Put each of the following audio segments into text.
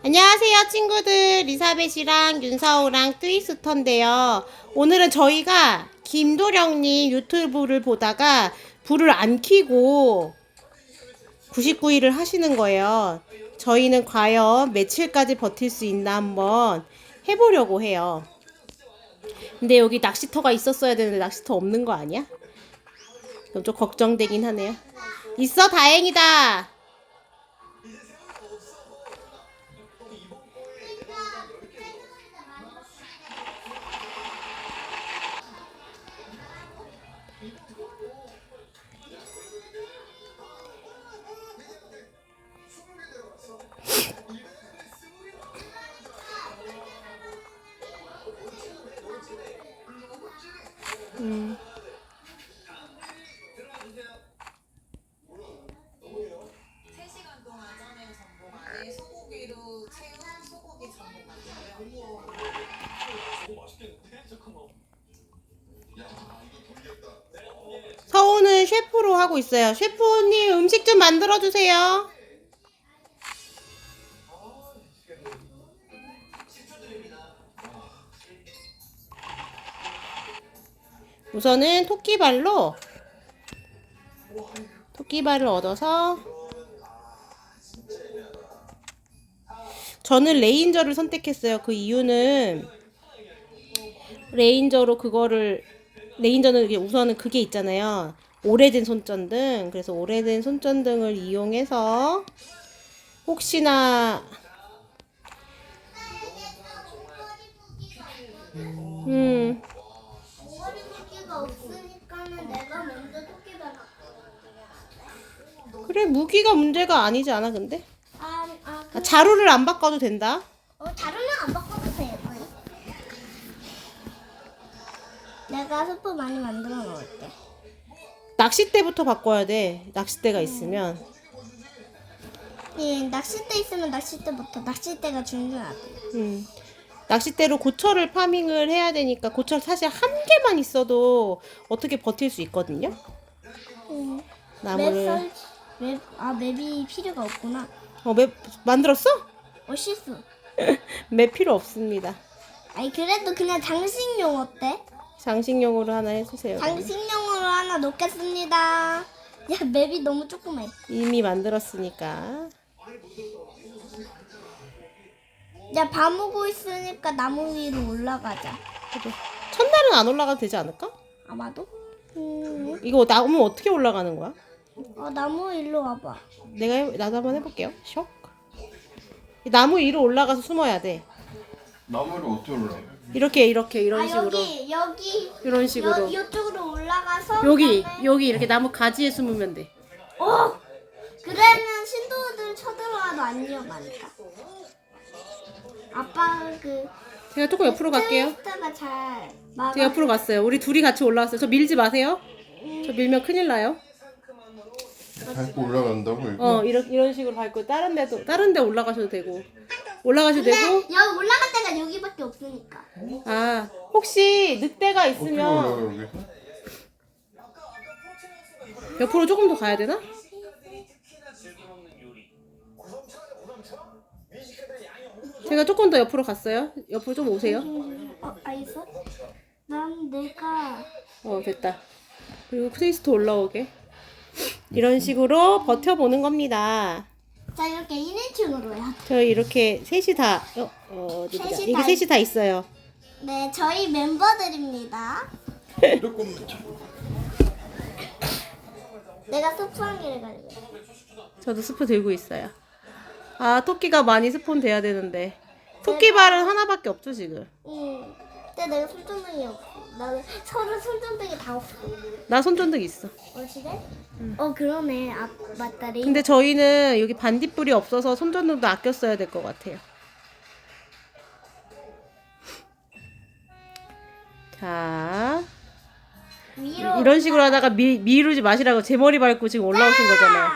안녕하세요 친구들, 리사벳이랑 윤서우랑 트위스터인데요. 오늘은 저희가 김도령님 유튜브를 보다가 불을 안 켜고 99일을 하시는 거예요. 저희는 과연 며칠까지 버틸 수 있나 한번 해보려고 해요. 근데 여기 낚시터가 있었어야 되는데 낚시터 없는 거 아니야? 그럼 좀 걱정되긴 하네요. 있어? 다행이다. 음. 서우는 셰프로 하고 있어요. 셰프님 음식 좀 만들어 주세요. 우선은 토끼발을 얻어서 저는 레인저를 선택했어요. 그 이유는 레인저는 우선은 그게 있잖아요. 오래된 손전등. 그래서 오래된 손전등을 이용해서 혹시나 그래, 무기가 문제가 아니지 않아 근데? 자루를 안 바꿔도 된다. 자루는 안 바꿔도 돼요. 내가 스프 많이 만들어 놓을게. 낚싯대부터 바꿔야 돼. 낚싯대가 있으면. 예, 낚싯대 있으면 낚싯대부터. 낚싯대가 중요하대. 낚싯대로 고철을 파밍을 해야 되니까 고철 사실 한 개만 있어도 어떻게 버틸 수 있거든요. 나무를 맵이 필요가 없구나. 맵 만들었어? 실수. 맵 필요 없습니다. 아니 그래도 그냥 장식용 어때? 장식용으로 하나 해주세요. 장식용으로 하나 놓겠습니다. 야, 맵이 너무 조그매. 이미 만들었으니까. 야, 밥 먹고 있으니까 나무 위로 올라가자. 그래. 첫날은 안 올라가도 되지 않을까? 아마도? 이거 나오면 어떻게 올라가는 거야? 나무 일로 와봐. 나도 한번 해볼게요. 쇽. 이 나무 위로 올라가서 숨어야 돼. 나무를 어떻게 올라가? 이런 식으로. 여기. 이런 식으로. 이쪽으로 올라가서. 여기 이렇게 나무 가지에 숨으면 돼. 그러면 신도들 쳐들어와도 안 위험하니까. 아빠 제가 조금 옆으로 갈게요. 트위스터가 잘 막아. 제가 옆으로 갔어요. 우리 둘이 같이 올라왔어요. 저 밀지 마세요. 저 밀면 큰일 나요. 밟고 올라간다고 이거? 이런 식으로 밟고 다른 데 올라가셔도 되고. 여기 올라갈 때가 여기밖에 없으니까. 혹시 늑대가 어떻게 있으면 올라가 여기서? 옆으로 조금 더 가야 되나? 제가 조금 더 옆으로 갔어요. 옆으로 좀 오세요. 알겠어? 난 내가 됐다. 그리고 트위스트 올라오게. 이런 식으로 버텨보는 겁니다. 자 이렇게 1인칭으로 해야 돼. 저 이렇게 셋이 다 이게 셋이 다 있어요. 네, 저희 멤버들입니다. 조금 내가 스프 한 개를 가지고. 저도 스프 들고 있어요. 토끼가 많이 스폰 돼야 되는데 토끼발은 하나밖에 없죠 지금. 근데 내가 손전등이 없어. 나는 서로 손전등이 다 없어. 나 손전등 있어. 그래? 그러네. 맞다. 근데 저희는 여기 반딧불이 없어서 손전등도 아껴 써야 될 것 같아요. 자, 이런 식으로 하다가 미루지 마시라고 제 머리 밟고 지금 올라오신 거잖아요.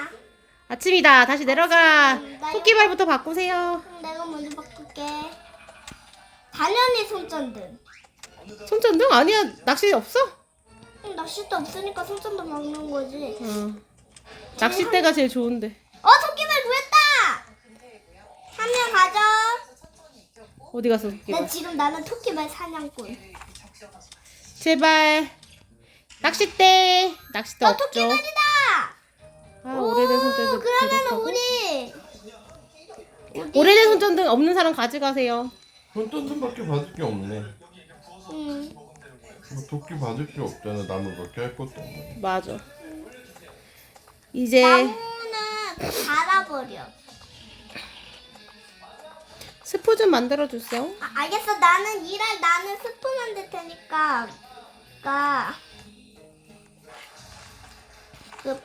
아침이다. 다시 내려가. 토끼발부터 바꾸세요. 내가 먼저 바꿀게. 당연히 손전등. 손전등? 아니야. 낚시 없어? 낚싯대 없으니까 손전등 박는 거지. 낚싯대가 제일 좋은데. 토끼발 구했다! 한 명 가져. 어디 갔어 난 토끼발? 지금 나는 토끼발 사냥꾼. 제발. 낚싯대 없죠? 토끼발이다. 아 오래된 손전등 그러면 부족하고. 우리 오래된 손전등 없는 사람 가져가세요. 손전등밖에 받을 게 없네. 응. 뭐 도끼 받을 게 없잖아. 나무 몇 개 할 것도 없네. 맞아. 이제 나무는 갈아버려. 스프 좀 만들어 주세요. 알겠어. 나는 스프 만들 테니까.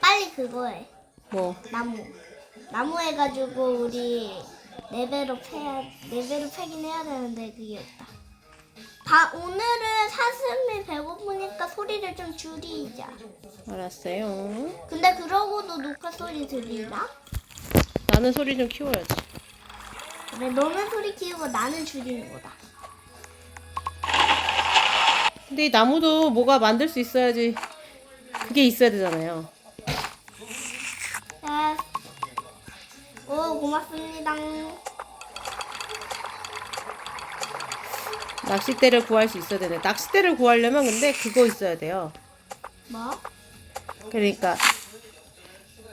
빨리 그거 해. 뭐 나무 해가지고 우리 레벨업 패긴 해야 되는데 그게 없다. 오늘은 사슴이 배고프니까 소리를 좀 줄이자. 알았어요. 근데 그러고도 녹화 소리 들리나? 나는 소리 좀 키워야지. 그래, 너는 소리 키우고 나는 줄이는 거다. 근데 이 나무도 뭐가 만들 수 있어야지. 그게 있어야 되잖아요. 네. 오, 고맙습니다. 낚싯대를 구할 수 있어야 되네. 낚싯대를 구하려면 근데 그거 있어야 돼요. 뭐? 그러니까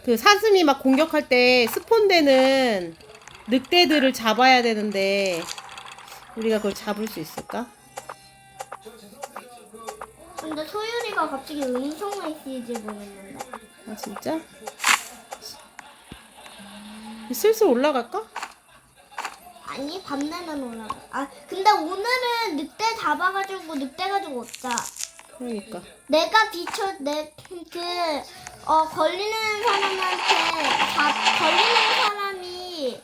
그 사슴이 막 공격할 때 스폰되는 늑대들을 잡아야 되는데 우리가 그걸 잡을 수 있을까? 근데 소율이가 갑자기 음성 메시지 보냈는데. 아 진짜? 슬슬 올라갈까? 아니, 밤 되면 올라가. 근데 오늘은 늑대 잡아가지고 늑대 가지고 없자. 그러니까 내가 걸리는 사람한테 걸리는 사람이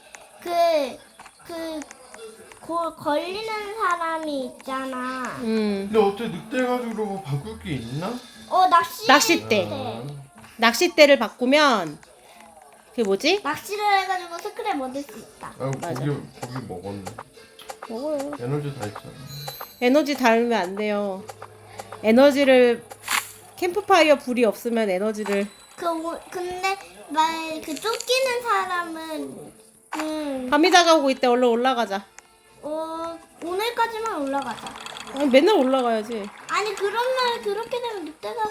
걸리는 사람이 있잖아. 근데 어떻게 늑대 가지고 뭐 바꿀 게 있나? 낚싯대. 낚싯대를 바꾸면 그게 뭐지? 낚시를 해가지고 스크랩 얻을 수 있다. 아 맞아. 고기 먹었네. 먹어요. 에너지 다 있잖아. 에너지 달면 안 돼요. 에너지를 캠프파이어 불이 없으면 에너지를 근데 쫓기는 사람은 밤이 다가오고 있대. 얼른 올라가자. 오늘까지만 올라가자. 아니, 맨날 올라가야지. 아니 그러면 그렇게 되면 늑대가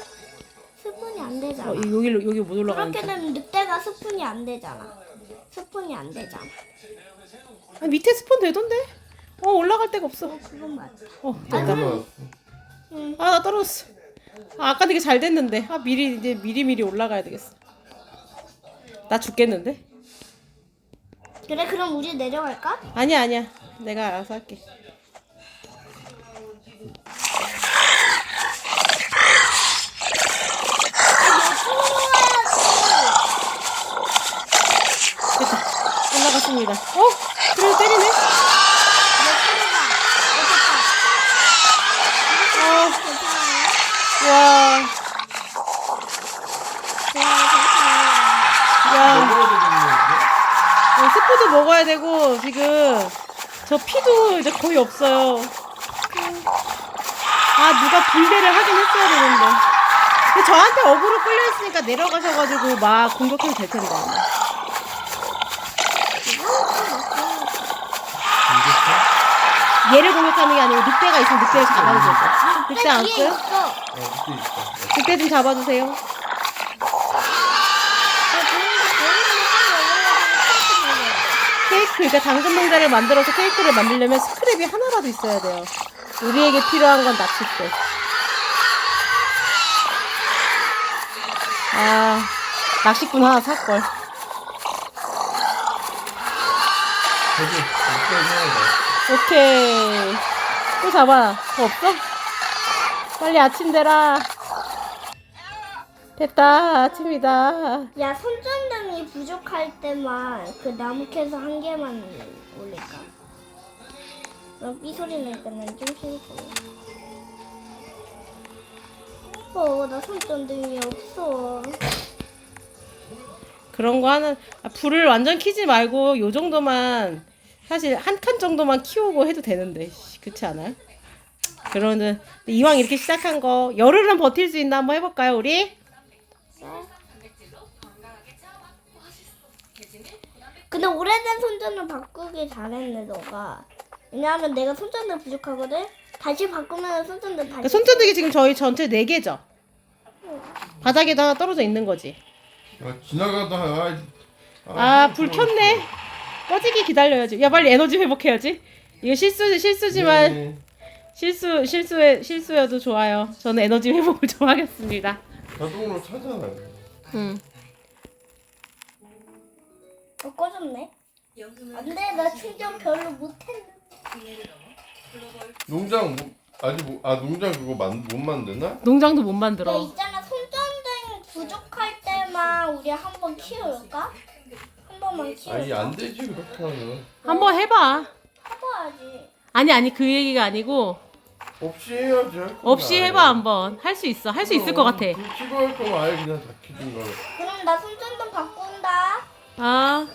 스푼이 안 되잖아. 여기 못 올라가는데. 그렇게 되면 늑대가 스푼이 안 되잖아. 스푼이 안 되잖아. 아니, 밑에 스폰 되던데? 올라갈 데가 없어. 그건 맞다. 됐다. 올라왔어. 아, 나 떨어졌어. 아까 되게 잘 됐는데. 미리 올라가야 되겠어. 나 죽겠는데? 그래 그럼 우리 내려갈까? 아니야. 내가 알아서 할게. 됐다. 올라갔습니다. 그래 때리네. 와. 야. 먹어야 되겠네 스프도 먹어야 되고 지금 저 피도 이제 거의 없어요. 누가 불대를 하긴 했어야 되는데. 근데 저한테 어그로 끌려 있으니까 내려가셔가지고 막 공격해도 될 텐데. 얘를 공격하는 게 아니고 늑대가 있으면 늑대를 잡아도 되죠. 늑대 안 뒤에 써요? 있어. 늑대 있어. 늑대 좀 잡아주세요. 케이크, 그러니까 당근 농자를 만들어서 케이크를 만들려면 스크랩이 하나라도 있어야 돼요. 우리에게 필요한 건 낚싯대. 낚시꾼 하나 살걸. 저기 늑대 해야 돼. 오케이. 또 잡아. 더 없어? 빨리 아침 되라. 됐다. 아침이다. 야 손전등이 부족할 때만 그 나무 캐서 한 개만 올릴까? 그럼 삐 소리 나니까 난 좀 싫고. 나 손전등이 없어. 그런 거 하나, 불을 완전 켜지 말고 요 정도만, 사실 한 칸 정도만 키우고 해도 되는데, 그렇지 않아요? 그러는 이왕 이렇게 시작한 거 열흘은 버틸 수 있나 한번 해볼까요, 우리? 근데 오래된 손전등 바꾸길 잘했네 너가. 왜냐하면 내가 손전등 부족하거든. 다시 바꾸면 손전등 다시. 그러니까 손전등이 지금 저희 전체 4개죠? 바닥에도 하나 떨어져 있는 거지. 지나가다 아, 불 켰네. 꺼지기 기다려야지. 야, 빨리 에너지 회복해야지. 이거 실수지만 네. 실수여도 좋아요. 저는 에너지 회복을 좀 하겠습니다. 자동으로 차잖아. 꺼졌네. 안돼, 나 충전 별로 못했는데. 농장 농장 그거 못 만드나? 농장도 못 야, 만들어. 있잖아, 손전등 부족할 때만 우리 한번 키울까? 한 번만 키울까? 아니 안 되지 그렇게 하면. 한번 해봐. 해봐야지. 아니 그 얘기가 아니고 없이 해야지. 할 거면 없이 아예. 해봐 한번. 할 수 있어. 할 수 있을 것 같아. 불 켜고 할 거면 아예 그냥 다 켜진 거. 그럼 나 손전등 바꾼다. 아.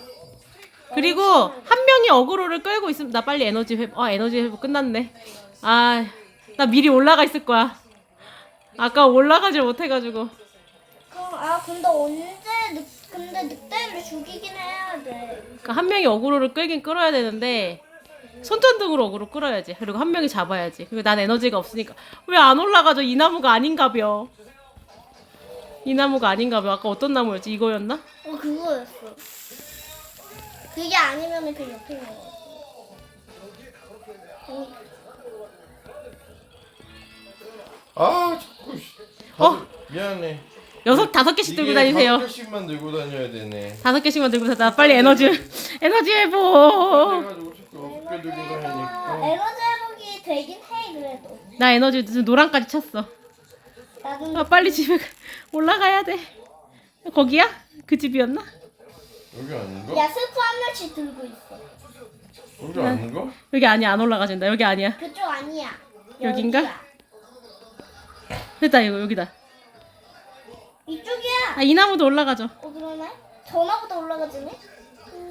그리고 한 명이 어그로를 끌고 있으면 나 빨리 에너지 회복. 에너지 회복 끝났네. 아, 나 미리 올라가 있을 거야. 아까 올라가질 못해가지고. 근데 늑대를 죽이긴 해야 돼. 그러니까 한 명이 어그로를 끌긴 끌어야 되는데 손전등으로 어그로 끌어야지. 그리고 한 명이 잡아야지. 그리고 난 에너지가 없으니까 왜 안 올라가죠? 이 나무가 아닌가벼. 이 나무가 아닌가벼. 아까 어떤 나무였지? 이거였나? 그거였어. 그게 아니면은 그 옆에 있는 거. 아 자꾸. 어? 미안해. 5개씩 들고 이게 다니세요. 5개씩만 들고 다녀야 되네. 5개씩만 들고 다녀. 나 빨리 에너지 회복. 그래가지고 자꾸 5개 들고 다니니까. 에너지 회복이 되긴 해 그래도. 나 에너지 노랑까지 찼어. 나도 빨리 집에 올라가야 돼. 거기야? 그 집이었나? 여기 아닌가? 야 스프 한 명씩 들고 있어. 여기 아닌가? 여기 아니야. 안 올라가진다. 여기 아니야. 그쪽 아니야. 여긴가? 여기야. 됐다. 이거 여기다. 이쪽이야. 이 나무도 올라가죠. 그러네. 전화보다 올라가지네.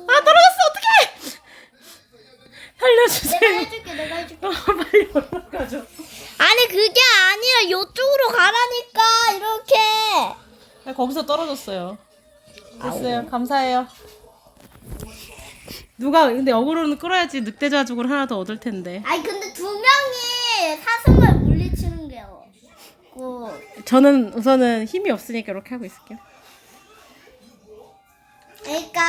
떨어졌어. 어떡해. 살려주세요. 내가 해줄게. 내가 해줄게. 빨리 올라가죠. 아니 그게 아니라 이쪽으로 가라니까 이렇게. 거기서 떨어졌어요. 됐어요. 감사해요. 누가 근데 어그로는 끌어야지 늑대 자죽을 하나 더 얻을 텐데. 아니 근데 두 명이 사슴을 물리치는 게 저는 우선은 힘이 없으니까 이렇게 하고 있을게요. 그러니까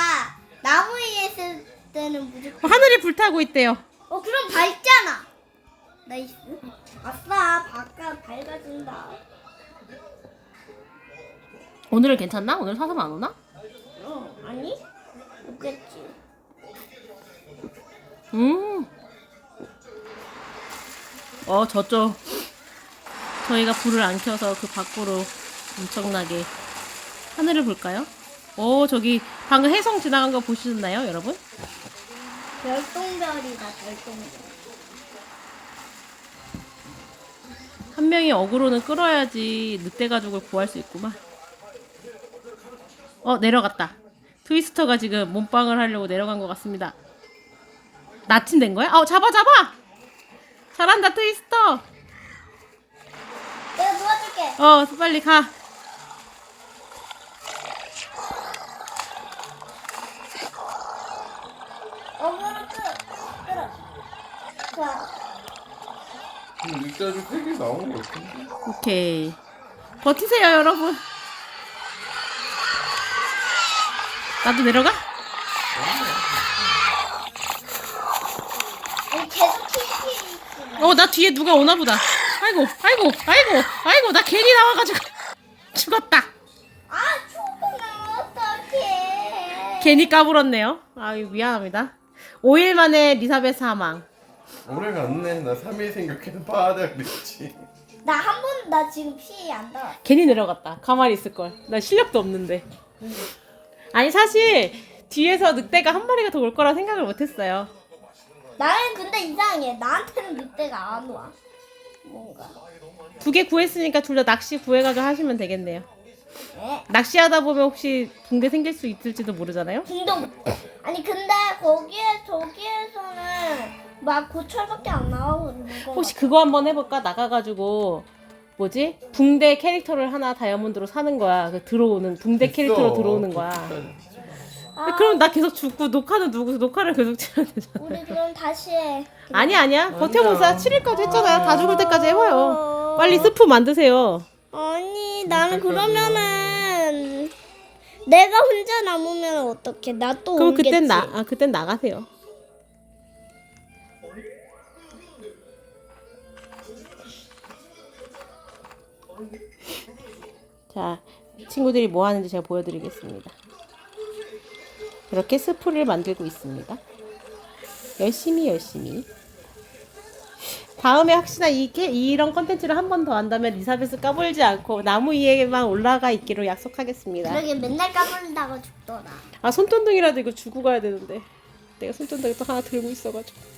나무 위에 있을 때는 무조건. 하늘이 불타고 있대요. 그럼 밝잖아. 나이스. 아싸, 바깥 밝아진다. 오늘은 괜찮나? 오늘 사슴 안 오나? 아니? 없겠지. 저쪽 저희가 불을 안 켜서 그 밖으로 엄청나게 하늘을 볼까요? 저기 방금 해성 지나간 거 보셨나요, 여러분? 별똥별이다, 별똥별. 한 명이 어그로는 끌어야지 늑대 가족을 구할 수 있구만. 내려갔다. 트위스터가 지금 몸빵을 하려고 내려간 것 같습니다. 나침된 거야? 잡아! 잘한다, 트위스터! 내가 도와줄게. 빨리 가. 어그로 끌어. 자, 늑대도 3개 나온 거 같은데. 오케이. 버티세요, 여러분. 나도 내려가? 계속 키키. 나 뒤에 누가 오나 보다. 아이고, 나 괜히 나와가지고 죽었다. 죽으면 어떡해. 괜히 까불었네요. 미안합니다. 5일 만에 리사벳 사망. 오래 갔네. 나 3일 생각해서 봐야 그랬지. 나 지금 피 안 닿아. 괜히 내려갔다. 가만히 있을걸. 나 실력도 없는데. 아니, 사실 뒤에서 늑대가 한 마리가 더 올 거라 생각을 못했어요. 나는 근데 이상해. 나한테는 늑대가 안 와. 뭔가. 2개 구했으니까 둘 다 낚시 구해가지고 하시면 되겠네요. 네. 낚시하다 보면 혹시 붕대 생길 수 있을지도 모르잖아요. 붕동. 아니 근데 저기에서는 막 고철밖에 안 나오거든. 혹시 그거 한번 해볼까? 나가가지고 뭐지? 붕대 캐릭터를 하나 다이아몬드로 사는 거야. 붕대 캐릭터로 들어오는 거야. 그럼 나 계속 죽고 녹화는 누구 녹화를 계속 치러야 되잖아. 우리 그럼 다시 해. 아니야. 버텨보자. 7일까지 했잖아요. 다 죽을 때까지 해봐요. 빨리 스프 만드세요. 아니 나는 그러면은 내가 혼자 남으면 어떡해? 나 또 그럼 오겠지. 그땐 나가세요. 자, 친구들이 뭐 하는지 제가 보여드리겠습니다. 이렇게 스프를 만들고 있습니다. 열심히. 다음에 혹시나 이런 컨텐츠를 한 번 더 한다면 리사베스 까불지 않고 나무 위에만 올라가 있기로 약속하겠습니다. 그러게 맨날 까불다가 죽더라. 아, 손전등이라도 이거 주고 가야 되는데 내가 손전등 또 하나 들고 있어가지고.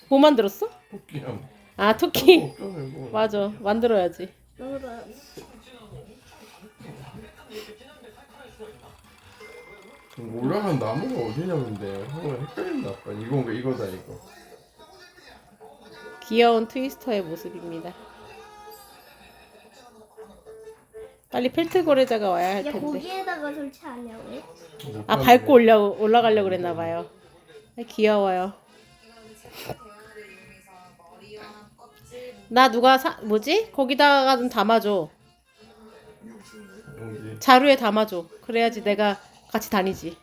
뭐 만들었어? 토끼랑 아, 토끼. 껴내고. 맞아, 만들어야지. 올라간 나무가 어디냐 근데. 헷갈린다 아빠. 이건가 이거다 이거. 귀여운 트위스터의 모습입니다. 빨리 펠트고래자가 와야 할 야 텐데. 거기에다가 설치 안 하냐고? 아, 밟고 올라가려고 그랬나 봐요. 귀여워요. 나 누가 뭐지? 거기다가 좀 담아줘. 여기. 자루에 담아줘. 그래야지 내가 같이 다니지.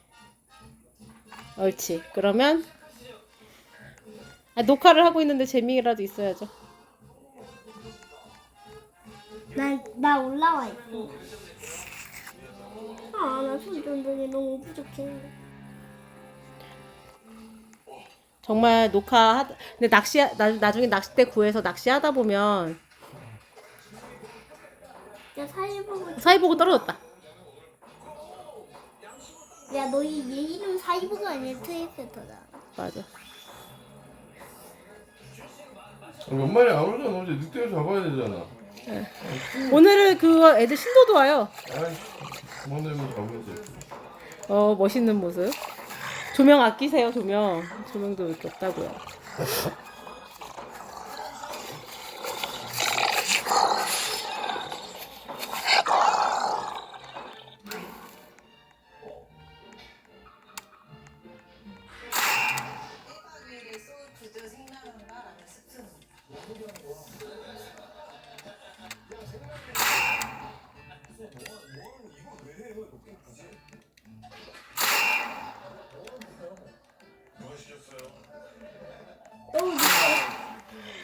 옳지. 그러면 녹화를 하고 있는데 재미라도 있어야죠. 나 올라와 있고. 나 손전등이 너무 부족해. 정말 근데 나중에 낚싯대 구해서 낚시하다 보면 야 사이버가. 사이보고 떨어졌다. 야 너 얘 이름 사이버가 아니라 트위스터다. 맞아. 몇 마리 안 오잖아. 어제 늑대를 잡아야 되잖아. 오늘은 그 애들 신도도 와요. 아이, 그만하면 잡으면 돼. 멋있는 모습. 조명 아끼세요, 조명. 조명도 이렇게 없다고요.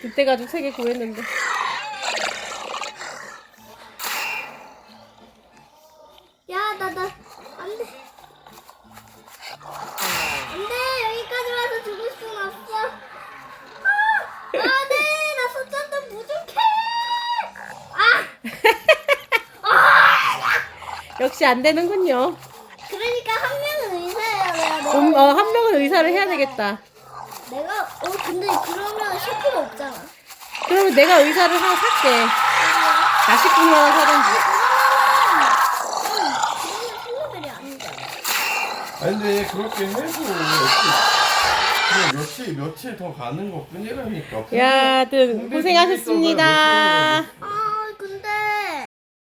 그때 가지고 3개 구했는데. 야 나 안돼. 안돼 여기까지 와서 죽을 순 없어. 안돼 나 손전등 부족해. 역시 안 되는군요. 그러니까 한 명은 의사야 내가. 한 명은 의사를 해야 되겠다. 내가 근데 그러면 셰프가 없잖아. 그러면 내가 의사를 하나 살게. 낚시꾼을 하나 사든지. 그러면 플레벨이 아니잖아. 아니 근데 그렇게 해도 그냥 며칠 더 가는 것 뿐이라니까. 야들 고생하셨습니다. 아